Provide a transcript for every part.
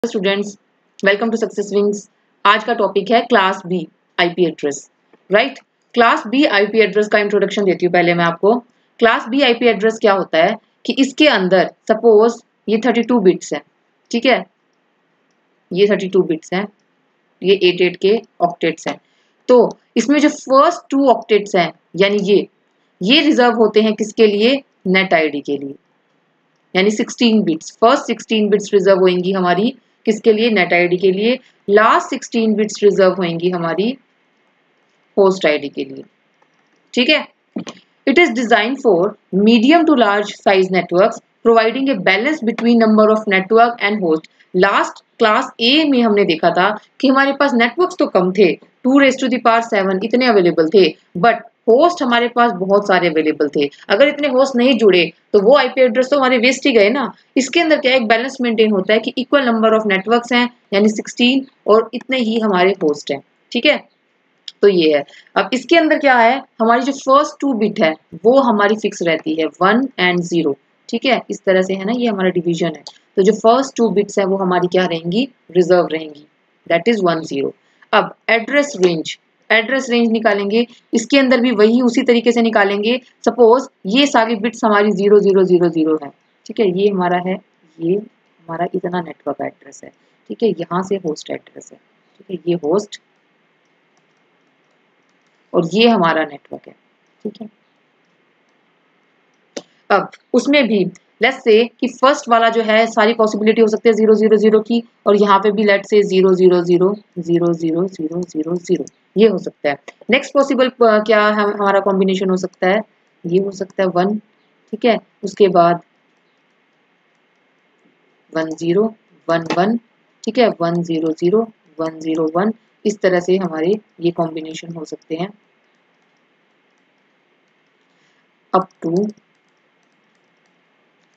Students, welcome to Success Wings. आज का topic है class B IP address. Right, class B IP address का introduction देती हूँ पहले मैं आपको। क्लास बी आईपी एड्रेस क्या होता है कि इसके अंदर सपोज ये 32 बिट्स है, ठीक है, ये 32 बिट्स हैं, ये 88 के ऑक्टेट्स हैं। तो इसमें जो फर्स्ट 2 ऑक्टेट्स हैं यानी ये रिजर्व होते हैं किसके लिए? नेट आईडी के लिए, यानी 16 बिट्स, फर्स्ट 16 बिट्स रिजर्व होंगी हमारी किसके लिए? नेट आईडी के लिए। लास्ट 16 बिट्स रिजर्व होंगी हमारी होस्ट आईडी के लिए, ठीक है। It is design for medium to large size networks providing a balance between number of network and host. Last class A में हमने देखा था कि हमारे पास नेटवर्क्स तो कम थे, 2⁻7 इतने अवेलेबल थे, बट होस्ट हमारे पास बहुत सारे अवेलेबल थे। अगर इतने होस्ट नहीं जुड़े तो वो आईपी एड्रेस तो हमारे वेस्ट ही गए ना। इसके अंदर क्या एक बैलेंस मेंटेन होता है कि इक्वल नंबर ऑफ नेटवर्क्स हैं यानी 16 और इतने ही हमारे होस्ट हैं, ठीक है। तो ये है। अब इसके अंदर क्या है, हमारी जो फर्स्ट 2 बिट है वो हमारी फिक्स रहती है 1 एंड 0, ठीक है। इस तरह से है ना, ये हमारा डिवीजन है। तो जो फर्स्ट 2 बिट्स है वो हमारी क्या रहेंगी? रिजर्व रहेंगी, दैट इज 1 0। अब एड्रेस रेंज निकालेंगे, इसके अंदर भी वही उसी तरीके से निकालेंगे। सपोज ये सारी बिट्स हमारी 0 0 0 0 है, ठीक है, ये हमारा है, ये हमारा इतना नेटवर्क एड्रेस है, ठीक है, यहाँ से होस्ट एड्रेस है, ठीक है, ये होस्ट और ये हमारा नेटवर्क है, ठीक है। अब उसमें भी लेट्स से कि फर्स्ट वाला जो है सारी पॉसिबिलिटी हो सकती है 0 0 0 की, और यहाँ पे भी लेट्स से 0 0 0 0 0 0 0 0 ये हो सकता है। नेक्स्ट पॉसिबल क्या हमारा कॉम्बिनेशन हो सकता है? ये हो सकता है 1, ठीक है, उसके बाद 1 0 1 1, ठीक है, 1 0 0 1 0 1, इस तरह से हमारे ये कॉम्बिनेशन हो सकते हैं अप टू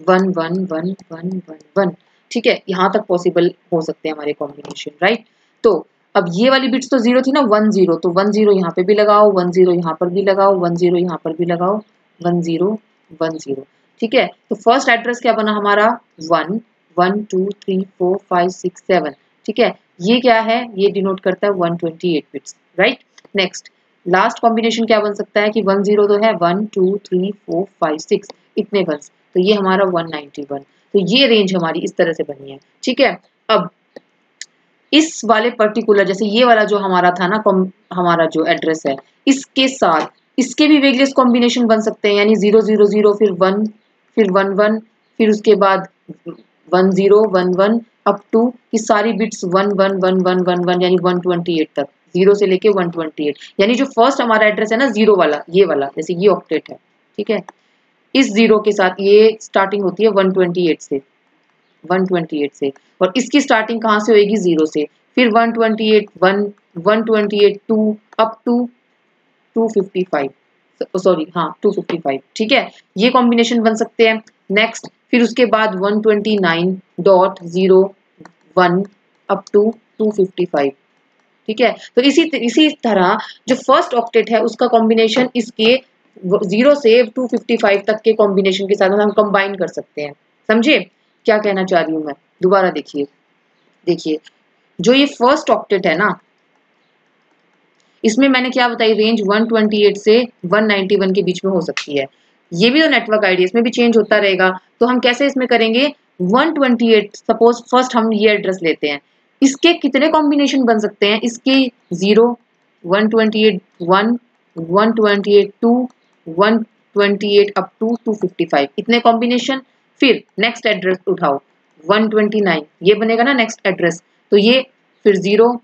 1 1 1 1 1 1, ठीक है, यहाँ तक पॉसिबल हो सकते हैं हमारे कॉम्बिनेशन, राइट। तो अब ये वाली बिट्स तो 0 थी ना, 1 0, तो 1 0 यहाँ पे भी लगाओ, 1 0 यहाँ पर भी लगाओ, 1 0 यहाँ पर भी लगाओ, 1 0 1 0, ठीक है। तो फर्स्ट एड्रेस क्या बना हमारा? 1 1 2 3 4 5 6 7, ठीक है, ये क्या है? ये डिनोट करता है 128 bits, right. Next last combination क्या बन सकता है कि 1 0 तो है, 1 2 3 4 5 6 इतने बन, तो ये हमारा 191। तो ये रेंज हमारी इस तरह से बनी है, ठीक है। अब इस वाले पर्टिकुलर, जैसे ये वाला जो हमारा था ना, हमारा जो एड्रेस है, इसके साथ इसके भी वेरियस कॉम्बिनेशन बन सकते हैं, यानी 0 0 0 फिर 1 फिर 1 1 फिर उसके बाद 1 0 1 1 अप टू कि सारी बिट्स 1 1 1 1 1 1 यानी 128 तक, 0 से लेके 128, यानी जो फर्स्ट हमारा एड्रेस है ना 0 वाला, ये वाला, जैसे ये ऑक्टेट है, ठीक है, इस 0 के साथ ये स्टार्टिंग होती है 128 से, 128 से, और इसकी स्टार्टिंग कहाँ से होगी? 0 से, फिर 128 1 128 2 अप टू 255, सॉरी हाँ 255, ठीक है, ये कॉम्बिनेशन बन सकते हैं। नेक्स्ट फिर उसके बाद 129.01 अप टू 255, ठीक है। तो इसी तरह जो फर्स्ट ऑक्टेट है उसका कॉम्बिनेशन इसके 0 से 255 तक के कॉम्बिनेशन के साथ हम कंबाइन कर सकते हैं। समझे क्या कहना चाह रही हूँ मैं? दोबारा देखिए जो ये फर्स्ट ऑक्टेट है ना, इसमें मैंने क्या बताई, रेंज 128 से 191 के बीच में हो सकती है। ये भी तो नेटवर्क आईडी, इसमें भी चेंज होता रहेगा। तो हम कैसे इसमें करेंगे? 128, सपोज फर्स्ट हम ये एड्रेस लेते हैं, इसके कितने कॉम्बिनेशन बन सकते हैं? इसके 0 128 1 128 2 128 अप टू 255 इतने कॉम्बिनेशन। फिर नेक्स्ट एड्रेस उठाओ 129, ये बनेगा ना नेक्स्ट एड्रेस, तो ये फिर 0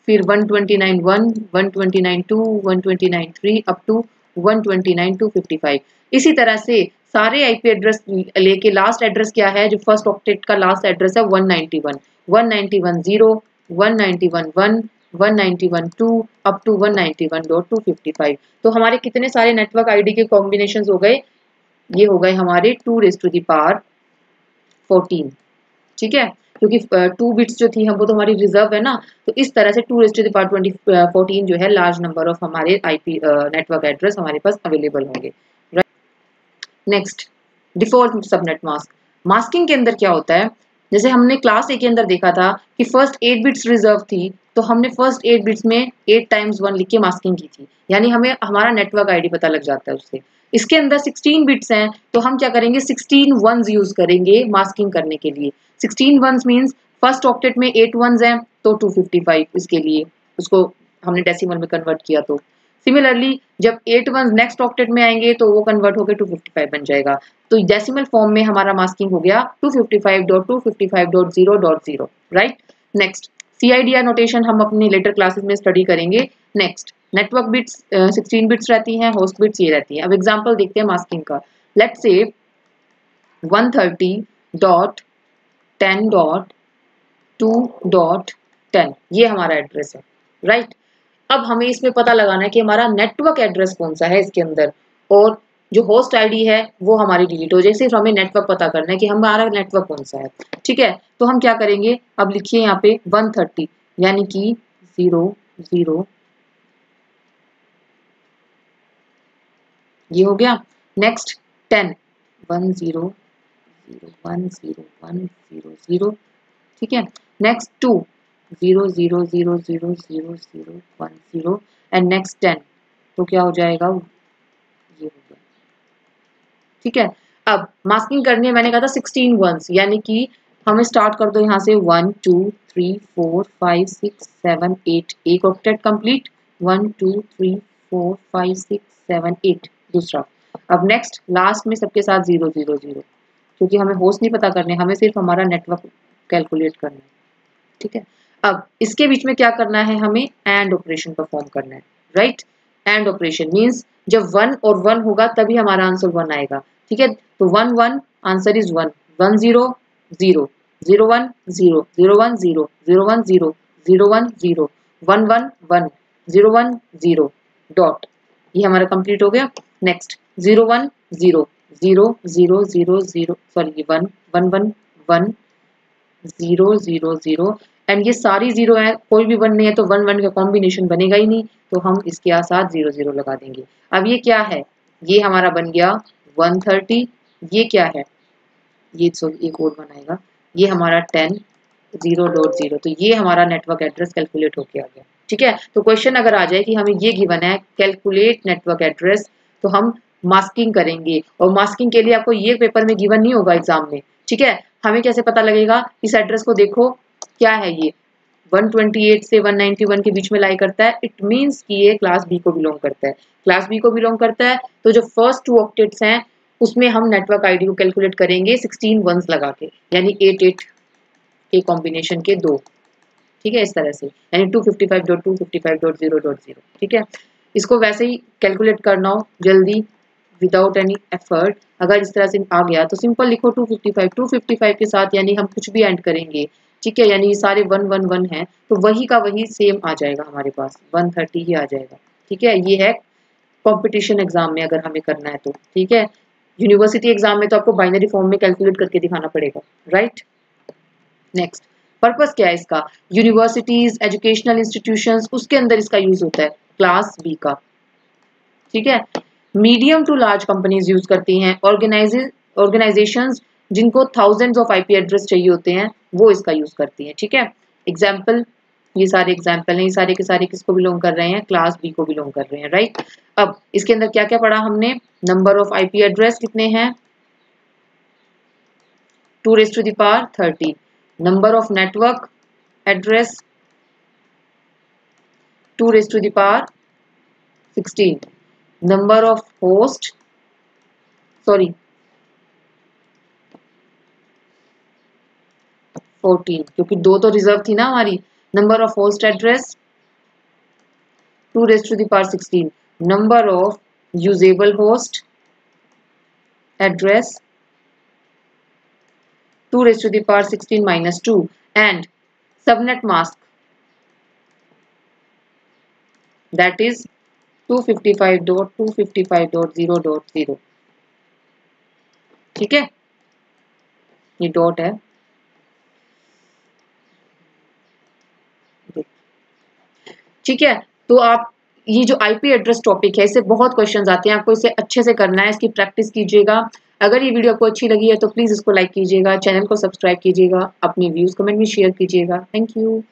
फिर 129 1 129 2 129 3 अप टू 129 255। इसी तरह से सारे आईपी एड्रेस लेके लास्ट एड्रेस क्या है, जो फर्स्ट ऑक्टेट का लास्ट एड्रेस है 191 191 0 191 1 191 2 अप टू 191.255। तो हमारे कितने सारे नेटवर्क आईडी के कॉम्बिनेशंस हो गए? ये हो गए हमारे 2⁻14, ठीक है, क्योंकि 2 बिट्स जो थी हम वो तो हमारी रिजर्व है ना, तो इस तरह से 2⁻14 जो है लार्ज नंबर ऑफ हमारे आईपी नेटवर्क एड्रेस हमारे पास अवेलेबल होंगे। Next default subnet mask. Masking के अंदर क्या होता है जैसे हमने क्लास ए के अंदर देखा था कि फर्स्ट 8 बिट्स रिजर्व थी, तो हमने फर्स्ट 8 बिट्स में 8 टाइम्स 1 लिख के मास्किंग की थी, यानी हमें हमारा नेटवर्क आईडी पता लग जाता है उससे। इसके अंदर 16 बिट्स हैं, तो हम क्या करेंगे, 16 वंस यूज करेंगे मास्किंग करने के लिए। 16 वंस मीन्स फर्स्ट ऑक्टेट में 8 वंस हैं तो 255 इसके लिए, उसको हमने डेसिमल में कन्वर्ट किया। तो सिमिलरली जब 8 वंस नेक्स्ट ऑक्टेट में आएंगे तो वो कन्वर्ट होकर 255 बन जाएगा। तो डेसिमल फॉर्म में हमारा मास्किंग हो गया 255.255.0.0, राइट। नेक्स्ट CIDR नोटेशन हम अपनी लेटर क्लासेस में स्टडी करेंगे। नेक्स्ट नेटवर्क बिट्स 16 बिट्स रहती हैं, होस्ट बिट्स ये रहती हैं। अब एग्जांपल देखते हैं मास्किंग का। लेट्स से 130.10.2.10 ये हमारा एड्रेस है, राइट। अब हमें इसमें पता लगाना है कि हमारा नेटवर्क एड्रेस कौन सा है इसके अंदर, और जो होस्ट आईडी है वो हमारी डिलीट हो जाए। सिर्फ हमें नेटवर्क पता करना है कि हमारा नेटवर्क कौन सा है, ठीक है। तो हम क्या करेंगे, अब लिखिए यहाँ पे 130 यानी कि 00 ये हो गया। नेक्स्ट 10 10010100 ठीक है। नेक्स्ट 2 00000010 एंड नेक्स्ट 10 तो क्या हो जाएगा, ये हो गया, ठीक है। अब मास्किंग करनी है, मैंने कहा था 16 वंस, यानी कि हमें स्टार्ट कर दो यहाँ से 1 2 3 4 5 6 7 8 एक ऑक्टेट कंप्लीट 1 2 3 4 5 6 7 8 दूसरा। अब नेक्स्ट लास्ट में सबके साथ 000 क्योंकि हमें होस्ट नहीं पता करने, हमें सिर्फ हमारा नेटवर्क कैलकुलेट करना है, ठीक है। अब इसके बीच में क्या करना है, हमें एंड ऑपरेशन परफॉर्म करना है, राइट। एंड ऑपरेशन मींस जब 1 और 1 होगा तभी हमारा आंसर 1 आएगा, ठीक है। तो 1 1 आंसर इज 1 1 0 0 0 1 0 0 1 0 0 1 0 0 1 0 1 1 1 0 1 0 डॉट, ये हमारा कंप्लीट हो गया। नेक्स्ट 0 1 0 0 0 0 0 सॉरी 1 1 1 1 0 0 0 एंड ये सारी 0 है, कोई भी 1 नहीं है तो 1 1 का कॉम्बिनेशन बनेगा ही नहीं, तो हम इसके साथ 0 0 लगा देंगे। अब ये क्या है, ये हमारा बन गया 130, ये क्या है, ये सॉरी एक और बनाएगा, ये हमारा 10 0.0, तो ये हमारा नेटवर्क एड्रेस कैलकुलेट होके आ गया, ठीक है। तो क्वेश्चन अगर आ जाए कि हमें ये गिवन है कैलकुलेट नेटवर्क एड्रेस, तो हम मास्किंग करेंगे, और मास्किंग के लिए आपको ये पेपर में गिवन नहीं होगा एग्जाम में, ठीक है। हमें कैसे पता लगेगा, इस एड्रेस को देखो क्या है, ये 128 से 191 के बीच में लाई करता है, इट मींस कि ये क्लास बी को बिलोंग करता है। क्लास बी को बिलोंग करता है तो जो फर्स्ट 2 ऑक्टेट्स हैं उसमें हम नेटवर्क आईडी को कैलकुलेट करेंगे 16 वंस लगा के, यानी 8 8 के कॉम्बिनेशन के 2, ठीक है, इस तरह से, यानी 255.255.0.0, ठीक है। इसको वैसे ही कैलकुलेट करना हो जल्दी विदाउट एनी एफर्ट, अगर इस तरह से आ गया तो सिंपल लिखो 255 के साथ, यानी हम कुछ भी एंड करेंगे, ठीक है, यानी ये सारे 1 1 1 है तो वही का वही सेम आ जाएगा हमारे पास, 130 ही आ जाएगा, ठीक है। ये है कंपटीशन एग्जाम में अगर हमें करना है तो, ठीक है। यूनिवर्सिटी एग्जाम में तो आपको बाइनरी फॉर्म में कैलकुलेट करके दिखाना पड़ेगा, राइट। नेक्स्ट पर्पस क्या है इसका, यूनिवर्सिटीज एजुकेशनल इंस्टीट्यूशंस उसके अंदर इसका यूज होता है क्लास बी का, ठीक है। Medium to large companies use करती हैं, ऑर्गेनाइजेशंस जिनको थाउजेंड्स ऑफ आईपी एड्रेस चाहिए होते हैं वो इसका यूज करती हैं, ठीक है। एग्जाम्पल, ये सारे एग्जाम्पल हैं, ये सारे के सारे किसको बिलोंग कर रहे हैं, क्लास बी को बिलोंग कर रहे हैं, राइट। अब इसके अंदर क्या क्या पढ़ा हमने, नंबर ऑफ आईपी एड्रेस कितने हैं 2⁻30, number of network address 2⁻16, number of host sorry 14 क्योंकि 2 तो रिजर्व थी ना हमारी, number of host address 2⁻16, number of usable host address 2⁻16 - 2 and subnet mask that is 255.255.0.0, ठीक है, ये डॉट है, ठीक है। तो आप ये जो आईपी एड्रेस टॉपिक है इससे बहुत क्वेश्चंस आते हैं, आपको इसे अच्छे से करना है, इसकी प्रैक्टिस कीजिएगा। अगर ये वीडियो आपको अच्छी लगी है तो प्लीज़ इसको लाइक कीजिएगा, चैनल को सब्सक्राइब कीजिएगा, अपने व्यूज़ कमेंट में शेयर कीजिएगा। Thank you.